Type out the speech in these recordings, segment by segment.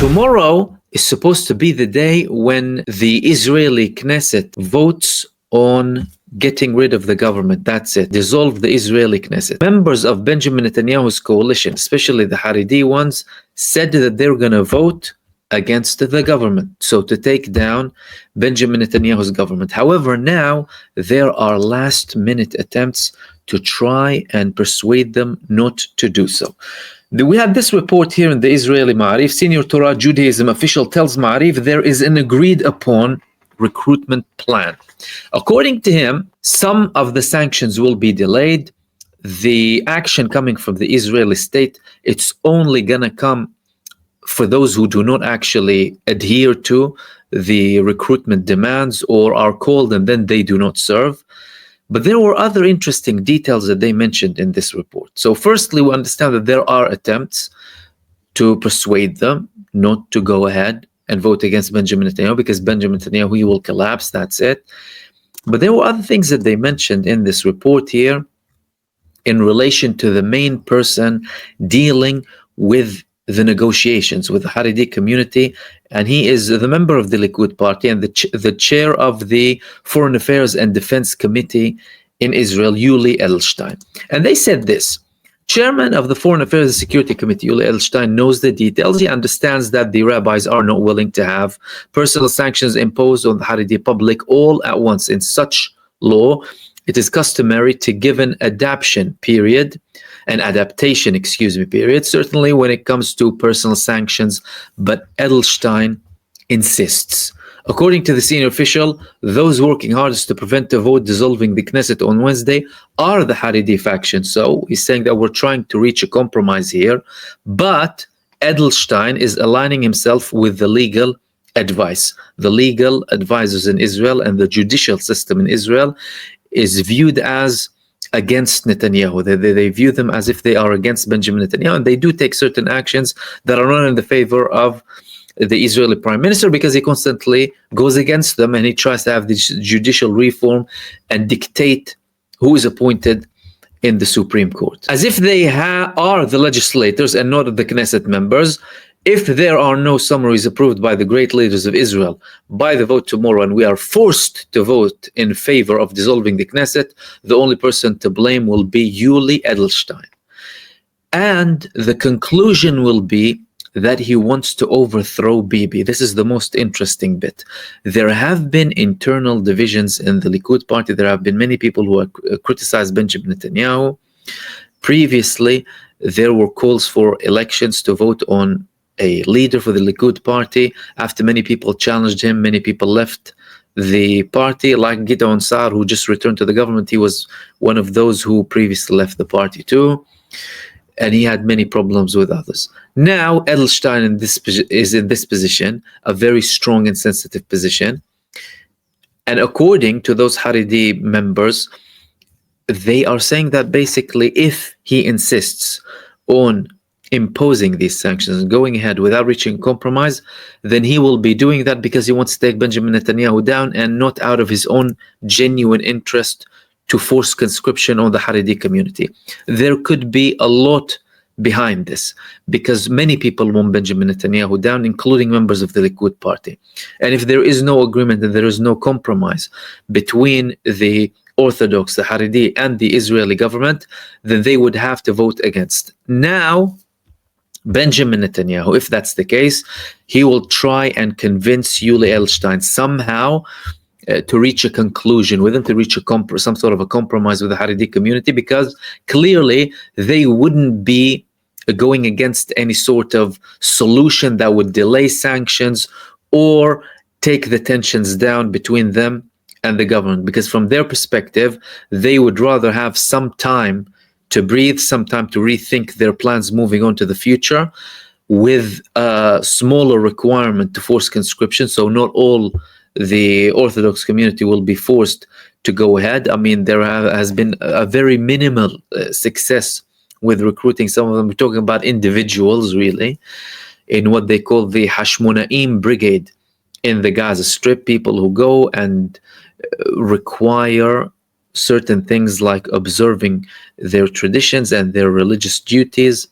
Tomorrow is supposed to be the day when the Israeli Knesset votes on getting rid of the government. That's it. Dissolve the Israeli Knesset. Members of Benjamin Netanyahu's coalition, especially the Haredi ones, said that they're going to vote against the government, so to take down Benjamin Netanyahu's government. However, now there are last-minute attempts to try and persuade them not to do so. We had this report here in the Israeli Ma'arif. Senior Torah Judaism official tells Ma'arif there is an agreed-upon recruitment plan. According to him, some of the sanctions will be delayed. The action coming from the Israeli state, it's only going to come for those who do not actually adhere to the recruitment demands or are called and then they do not serve. But there were other interesting details that they mentioned in this report. So firstly, we understand that there are attempts to persuade them not to go ahead and vote against Benjamin Netanyahu, because Benjamin Netanyahu, he will collapse, that's it. But there were other things that they mentioned in this report here in relation to the main person dealing with the negotiations with the Haredi community, and he is the member of the Likud party and the chair of the Foreign Affairs and Defense Committee in Israel, Yuli Edelstein. And they said this: Chairman of the Foreign Affairs and Security Committee, Yuli Edelstein, knows the details. He understands that the rabbis are not willing to have personal sanctions imposed on the Haredi public all at once. In such law, it is customary to give an adaptation period, certainly when it comes to personal sanctions, but Edelstein insists. According to the senior official, those working hardest to prevent the vote dissolving the Knesset on Wednesday are the Haredi faction. So he's saying that we're trying to reach a compromise here, but Edelstein is aligning himself with the legal advice. The legal advisors in Israel and the judicial system in Israel is viewed as against Netanyahu. They view them as if they are against Benjamin Netanyahu, and they do take certain actions that are not in the favor of the Israeli prime minister, because he constantly goes against them and he tries to have this judicial reform and dictate who is appointed in the Supreme Court, as if they are the legislators and not the Knesset members. If there are no summaries approved by the great leaders of Israel by the vote tomorrow, and we are forced to vote in favor of dissolving the Knesset, the only person to blame will be Yuli Edelstein. And the conclusion will be that he wants to overthrow Bibi. This is the most interesting bit. There have been internal divisions in the Likud party. There have been many people who have criticized Benjamin Netanyahu. Previously, there were calls for elections to vote on a leader for the Likud party. After many people challenged him, many people left the party, like Gideon Saar, who just returned to the government. He was one of those who previously left the party too, and he had many problems with others. Now Edelstein is in this position, a very strong and sensitive position, and according to those Haredi members, they are saying that basically if he insists on imposing these sanctions and going ahead without reaching compromise, then he will be doing that because he wants to take Benjamin Netanyahu down, and not out of his own genuine interest to force conscription on the Haredi community. There could be a lot behind this, because many people want Benjamin Netanyahu down, including members of the Likud party. And if there is no agreement and there is no compromise between the Orthodox, the Haredi, and the Israeli government, then they would have to vote against. Now, Benjamin Netanyahu, if that's the case, he will try and convince Yuli Edelstein somehow to reach a conclusion with him, to reach some sort of a compromise with the Haredi community, because clearly they wouldn't be going against any sort of solution that would delay sanctions or take the tensions down between them and the government, because from their perspective, they would rather have some time to breathe, some time to rethink their plans moving on to the future, with a smaller requirement to force conscription. So not all the Orthodox community will be forced to go ahead. I mean, there has been a very minimal success with recruiting some of them. We're talking about individuals, really, in what they call the Hashmonaim Brigade in the Gaza Strip, people who go and require certain things like observing their traditions and their religious duties,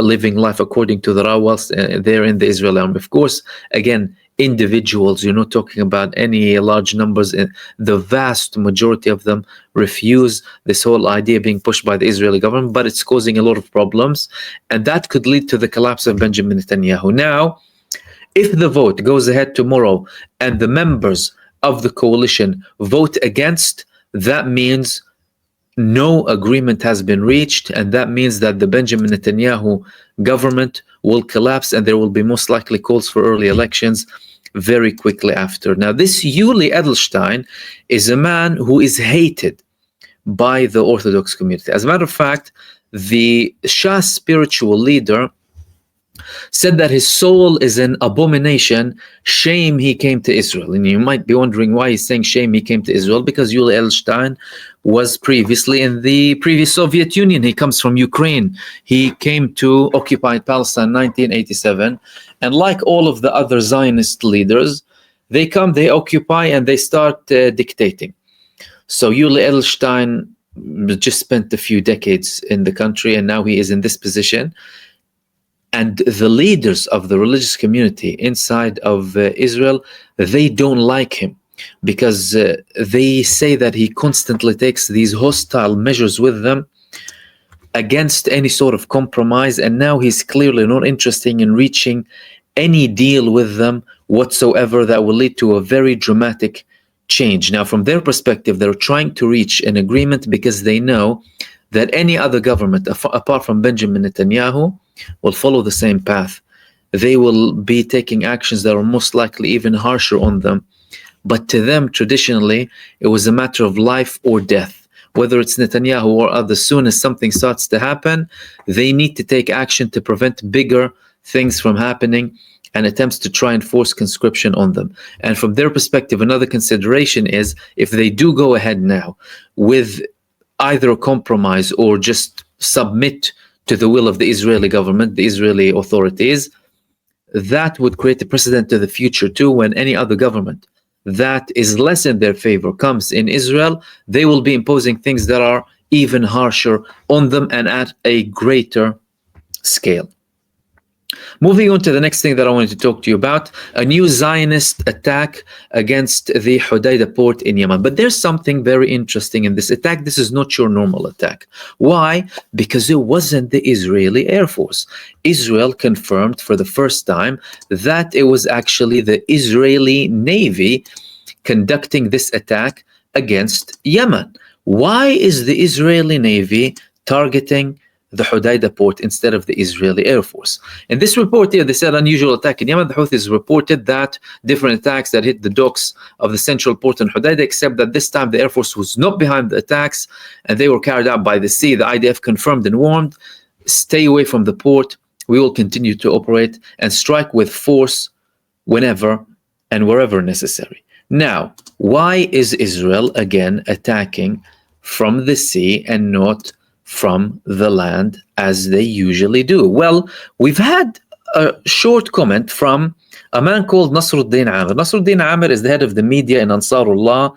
living life according to the law whilst they're in the Israeli army. Of course, again, individuals, you're not talking about any large numbers. The vast majority of them refuse this whole idea being pushed by the Israeli government, but it's causing a lot of problems, and that could lead to the collapse of Benjamin Netanyahu. Now, if the vote goes ahead tomorrow and the members of the coalition vote against, that means no agreement has been reached, and that means that the Benjamin Netanyahu government will collapse, and there will be most likely calls for early elections very quickly after. Now, this Yuli Edelstein is a man who is hated by the Orthodox community. As a matter of fact, the Shah spiritual leader said that his soul is an abomination. Shame he came to Israel. And you might be wondering why he's saying shame he came to Israel, because Yuli Edelstein was previously in the previous Soviet Union. He comes from Ukraine. He came to occupied Palestine in 1987. And like all of the other Zionist leaders, they come, they occupy, and they start dictating. So Yuli Edelstein just spent a few decades in the country, and now he is in this position. And the leaders of the religious community inside of Israel, they don't like him, because they say that he constantly takes these hostile measures with them against any sort of compromise, and now he's clearly not interested in reaching any deal with them whatsoever that will lead to a very dramatic change. Now, from their perspective, they're trying to reach an agreement because they know that any other government apart from Benjamin Netanyahu will follow the same path. They will be taking actions that are most likely even harsher on them. But to them, traditionally, it was a matter of life or death. Whether it's Netanyahu or others, as soon as something starts to happen, they need to take action to prevent bigger things from happening and attempts to try and force conscription on them. And from their perspective, another consideration is if they do go ahead now with either a compromise or just submit to the will of the Israeli government, the Israeli authorities, that would create a precedent to the future too. When any other government that is less in their favor comes in Israel, they will be imposing things that are even harsher on them and at a greater scale. Moving on to the next thing that I wanted to talk to you about, a new Zionist attack against the Hodeidah port in Yemen. But there's something very interesting in this attack. This is not your normal attack. Why? Because it wasn't the Israeli Air Force. Israel confirmed for the first time that it was actually the Israeli Navy conducting this attack against Yemen. Why is the Israeli Navy targeting the Hodeidah port instead of the Israeli Air Force? In this report here, they said unusual attack in Yemen. The Houthis reported that different attacks that hit the docks of the central port in Hodeidah, except that this time the Air Force was not behind the attacks and they were carried out by the sea. The IDF confirmed and warned, stay away from the port. We will continue to operate and strike with force whenever and wherever necessary. Now, why is Israel again attacking from the sea and not from the land as they usually do? Well, we've had a short comment from a man called Nasruddin Amir. Nasruddin Amir is the head of the media in Ansarullah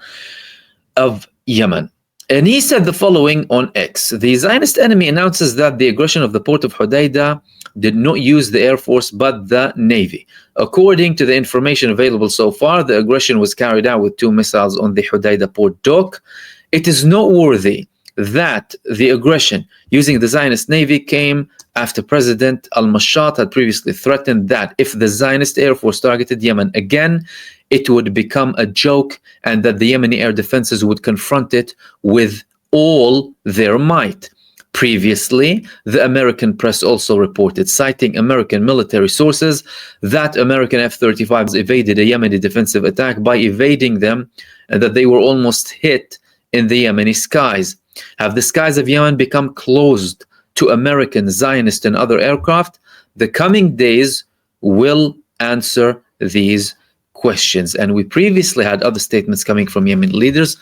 of Yemen. And he said the following on X. The Zionist enemy announces that the aggression of the port of Hodeidah did not use the Air Force but the Navy. According to the information available so far, the aggression was carried out with 2 missiles on the Hodeidah port dock. It is noteworthy that the aggression using the Zionist Navy came after President al-Mashad had previously threatened that if the Zionist Air Force targeted Yemen again, it would become a joke and that the Yemeni air defenses would confront it with all their might. Previously, the American press also reported, citing American military sources, that American F-35s evaded a Yemeni defensive attack by evading them and that they were almost hit in the Yemeni skies. Have the skies of Yemen become closed to American, Zionist, and other aircraft? The coming days will answer these questions. And we previously had other statements coming from Yemeni leaders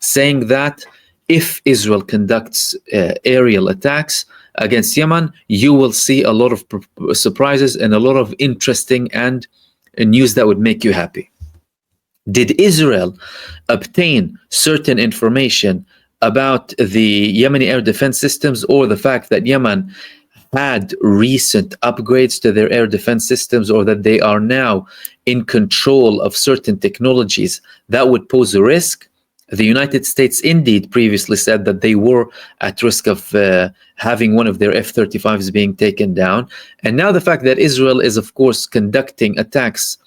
saying that if Israel conducts aerial attacks against Yemen, you will see a lot of surprises and a lot of interesting and news that would make you happy. Did Israel obtain certain information about the Yemeni air defense systems, or the fact that Yemen had recent upgrades to their air defense systems, or that they are now in control of certain technologies that would pose a risk. The United States indeed previously said that they were at risk of having one of their F-35s being taken down. And now the fact that Israel is, of course, conducting attacks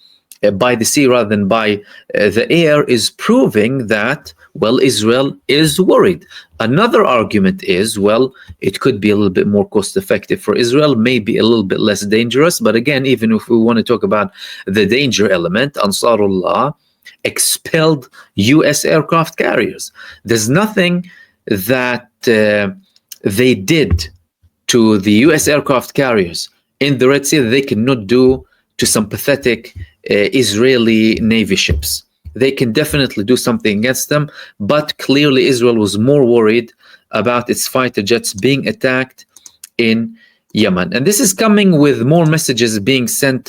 by the sea rather than by the air is proving that, well, Israel is worried. Another argument is, well, it could be a little bit more cost effective for Israel, maybe a little bit less dangerous. But again, even if we want to talk about the danger element, Ansarullah expelled U.S. aircraft carriers. There's nothing that they did to the U.S. aircraft carriers in the Red Sea that they cannot do to some pathetic Israeli Navy ships. They can definitely do something against them, but clearly Israel was more worried about its fighter jets being attacked in Yemen. And this is coming with more messages being sent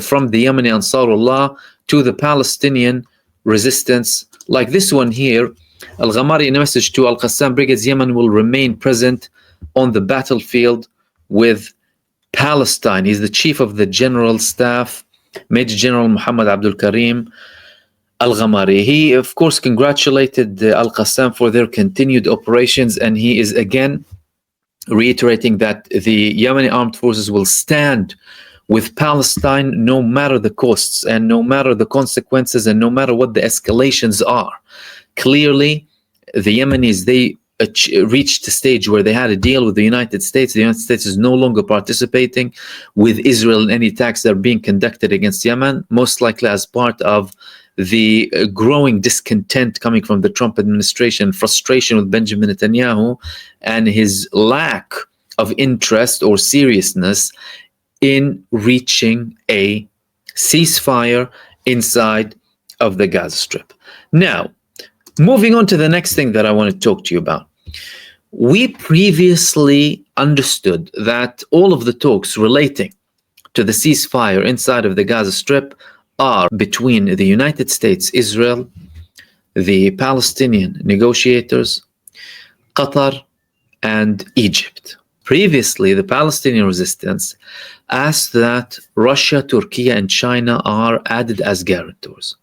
from the Yemeni Ansarullah to the Palestinian resistance, like this one here. Alamari, in a message to Al-Qassam Brigades, Yemen will remain present on the battlefield with Palestine. He's the chief of the General Staff, Major General Muhammad Abdul Karim Al-Ghamari. He, of course, congratulated Al-Qassam for their continued operations, and he is again reiterating that the Yemeni armed forces will stand with Palestine no matter the costs and no matter the consequences and no matter what the escalations are. Clearly, the Yemenis, they reached a stage where they had a deal with the United States. The United States is no longer participating with Israel in any attacks that are being conducted against Yemen, most likely as part of the growing discontent coming from the Trump administration, frustration with Benjamin Netanyahu, and his lack of interest or seriousness in reaching a ceasefire inside of the Gaza Strip. Now, moving on to the next thing that I want to talk to you about. We previously understood that all of the talks relating to the ceasefire inside of the Gaza Strip are between the United States, Israel, the Palestinian negotiators, Qatar, and Egypt. Previously, the Palestinian resistance asked that Russia, Turkey, and China are added as guarantors.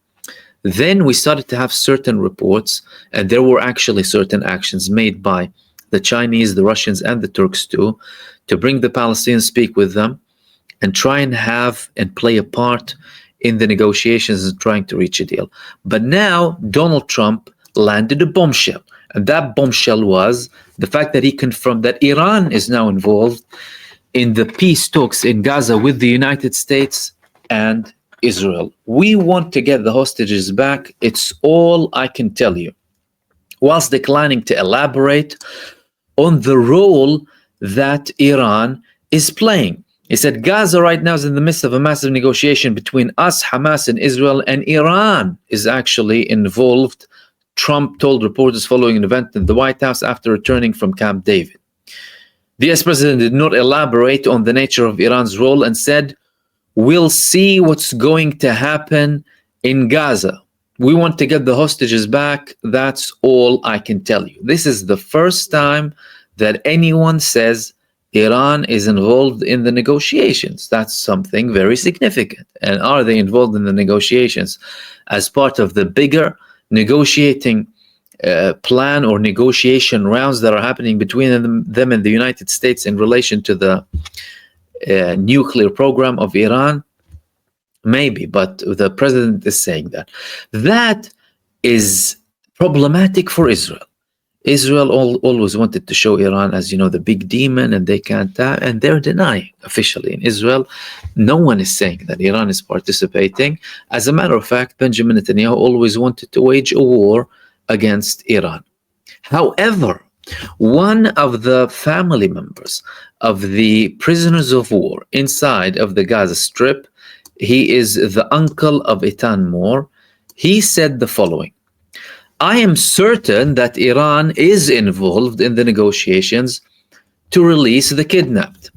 Then we started to have certain reports, and there were actually certain actions made by the Chinese, the Russians, and the Turks too, to bring the Palestinians, speak with them, and try and have and play a part in the negotiations and trying to reach a deal. But now Donald Trump landed a bombshell, and that bombshell was the fact that he confirmed that Iran is now involved in the peace talks in Gaza with the United States and Israel. We want to get the hostages back. It's all I can tell you. Whilst declining to elaborate on the role that Iran is playing. He said, Gaza right now is in the midst of a massive negotiation between us, Hamas, and Israel, and Iran is actually involved, Trump told reporters following an event in the White House after returning from Camp David. The US president did not elaborate on the nature of Iran's role and said, we'll see what's going to happen in Gaza. We want to get the hostages back. That's all I can tell you. This is the first time that anyone says Iran is involved in the negotiations. That's something very significant. And are they involved in the negotiations as part of the bigger negotiating plan or negotiation rounds that are happening between them and the United States in relation to the nuclear program of Iran? Maybe, but the president is saying that. That is problematic for Israel. Israel always wanted to show Iran as, the big demon, and they can't, and they're denying officially in Israel. No one is saying that Iran is participating. As a matter of fact, Benjamin Netanyahu always wanted to wage a war against Iran. However, one of the family members of the prisoners of war inside of the Gaza Strip, he is the uncle of Eitan Moore, he said the following: I am certain that Iran is involved in the negotiations to release the kidnapped.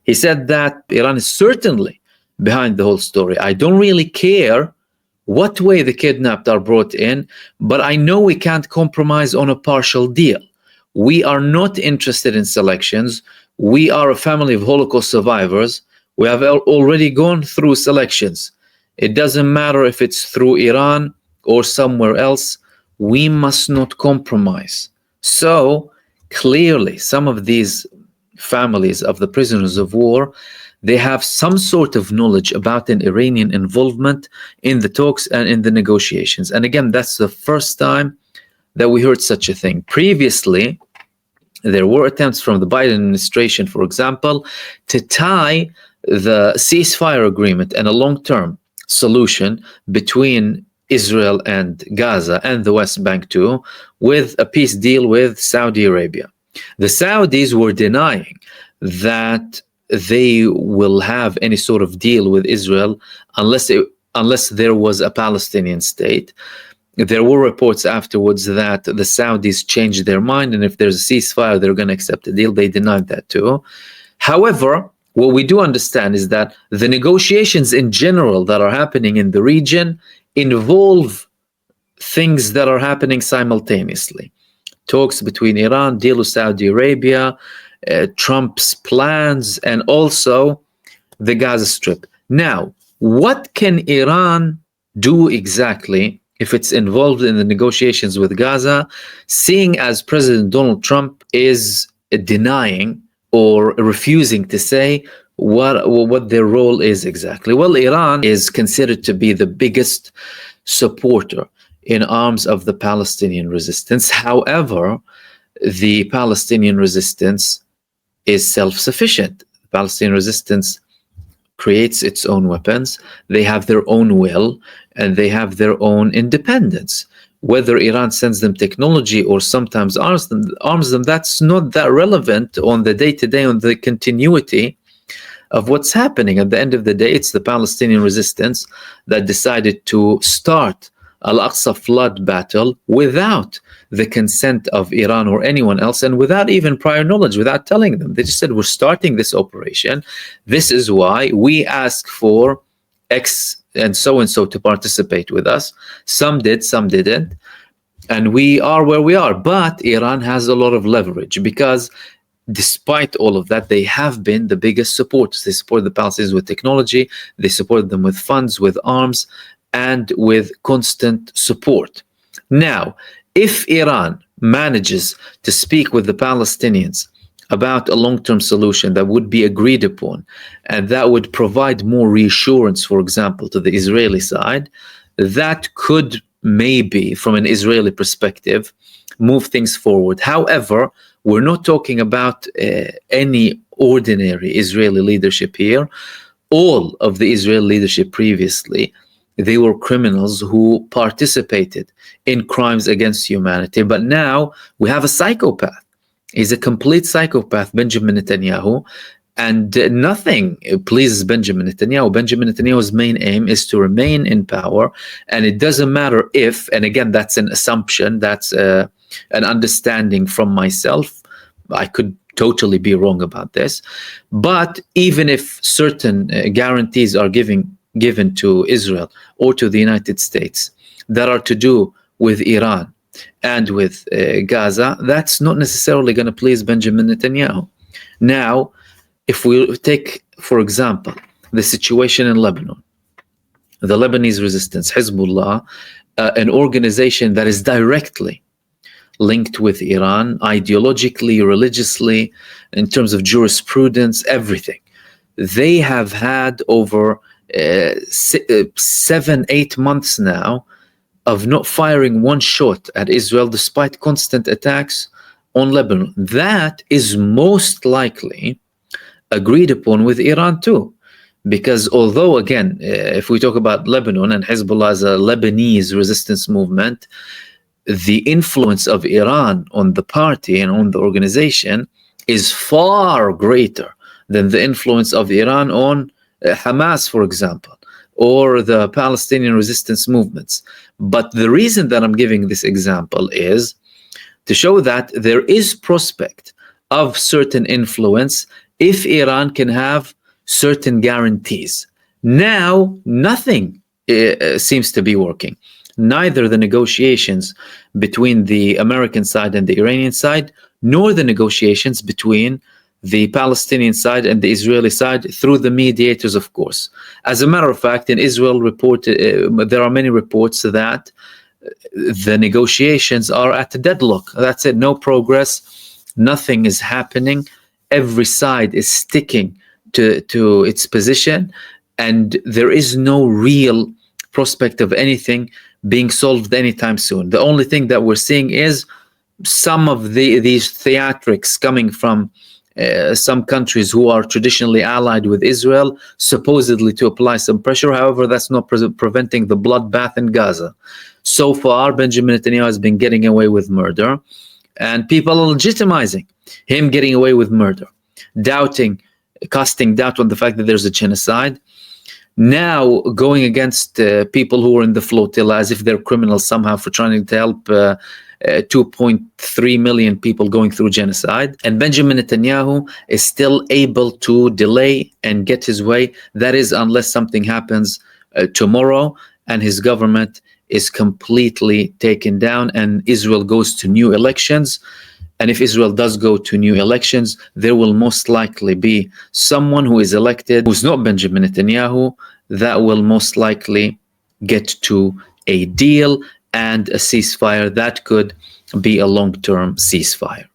He said that Iran is certainly behind the whole story. I don't really care what way the kidnapped are brought in, but I know we can't compromise on a partial deal. We are not interested in selections. We are a family of Holocaust survivors. We have already gone through selections. It doesn't matter if it's through Iran or somewhere else. We must not compromise. So clearly, some of these families of the prisoners of war, they have some sort of knowledge about an Iranian involvement in the talks and in the negotiations. And again, that's the first time that we heard such a thing. Previously, there were attempts from the Biden administration, for example, to tie the ceasefire agreement and a long-term solution between Israel and Gaza and the West Bank too, with a peace deal with Saudi Arabia. The Saudis were denying that they will have any sort of deal with Israel unless there was a Palestinian state. There were reports afterwards that the Saudis changed their mind, and if there's a ceasefire, they're going to accept a deal. They denied that too. However, what we do understand is that the negotiations in general that are happening in the region involve things that are happening simultaneously. Talks between Iran, deal with Saudi Arabia, Trump's plans, and also the Gaza Strip. Now, what can Iran do exactly if it's involved in the negotiations with Gaza, seeing as President Donald Trump is denying or refusing to say what their role is exactly? Well, Iran is considered to be the biggest supporter in arms of the Palestinian resistance. However, the Palestinian resistance is self-sufficient. The Palestinian resistance creates its own weapons. They have their own will, and they have their own independence. Whether Iran sends them technology or sometimes arms them, that's not that relevant on the day-to-day, on the continuity of what's happening. At the end of the day, it's the Palestinian resistance that decided to start Al-Aqsa flood battle without the consent of Iran or anyone else, and without even prior knowledge, without telling them. They just said, we're starting this operation. This is why we ask for X and so to participate with us. Some did, some didn't. And we are where we are. But Iran has a lot of leverage because despite all of that, they have been the biggest supporters. They support the Palestinians with technology. They support them with funds, with arms, and with constant support. Now, if Iran manages to speak with the Palestinians about a long-term solution that would be agreed upon, and that would provide more reassurance, for example, to the Israeli side, that could maybe, from an Israeli perspective, move things forward. However, we're not talking about any ordinary Israeli leadership here. All of the Israeli leadership previously, they were criminals who participated in crimes against humanity. But now we have a psychopath. He's a complete psychopath, Benjamin Netanyahu, and nothing pleases Benjamin Netanyahu. Benjamin Netanyahu's main aim is to remain in power, and it doesn't matter if, and again, that's an assumption, that's an understanding from myself. I could totally be wrong about this. But even if certain guarantees are given to Israel or to the United States that are to do with Iran and with Gaza, that's not necessarily going to please Benjamin Netanyahu. Now, if we take, for example, the situation in Lebanon, the Lebanese resistance, Hezbollah, an organization that is directly linked with Iran, ideologically, religiously, in terms of jurisprudence, everything. They have had over 7-8 months now of not firing one shot at Israel despite constant attacks on Lebanon. That is most likely agreed upon with Iran too, because although, again, if we talk about Lebanon and Hezbollah as a Lebanese resistance movement, the influence of Iran on the party and on the organization is far greater than the influence of Iran on Hamas, for example, or the Palestinian resistance movements. But the reason that I'm giving this example is to show that there is prospect of certain influence if Iran can have certain guarantees. Now, nothing seems to be working. Neither the negotiations between the American side and the Iranian side, nor the negotiations between the Palestinian side and the Israeli side through the mediators, of course. As a matter of fact, in Israel, there are many reports that the negotiations are at a deadlock. That's it, no progress, nothing is happening. Every side is sticking to its position, and there is no real prospect of anything being solved anytime soon. The only thing that we're seeing is some of these theatrics coming from some countries who are traditionally allied with Israel, supposedly to apply some pressure. However, that's not preventing the bloodbath in Gaza. So far, Benjamin Netanyahu has been getting away with murder, and people are legitimizing him getting away with murder, casting doubt on the fact that there's a genocide. Now going against people who are in the flotilla as if they're criminals somehow for trying to help 2.3 million people going through genocide. And Benjamin Netanyahu is still able to delay and get his way. That is, unless something happens tomorrow and his government is completely taken down and Israel goes to new elections. And if Israel does go to new elections, there will most likely be someone who is elected who's not Benjamin Netanyahu that will most likely get to a deal and a ceasefire that could be a long-term ceasefire.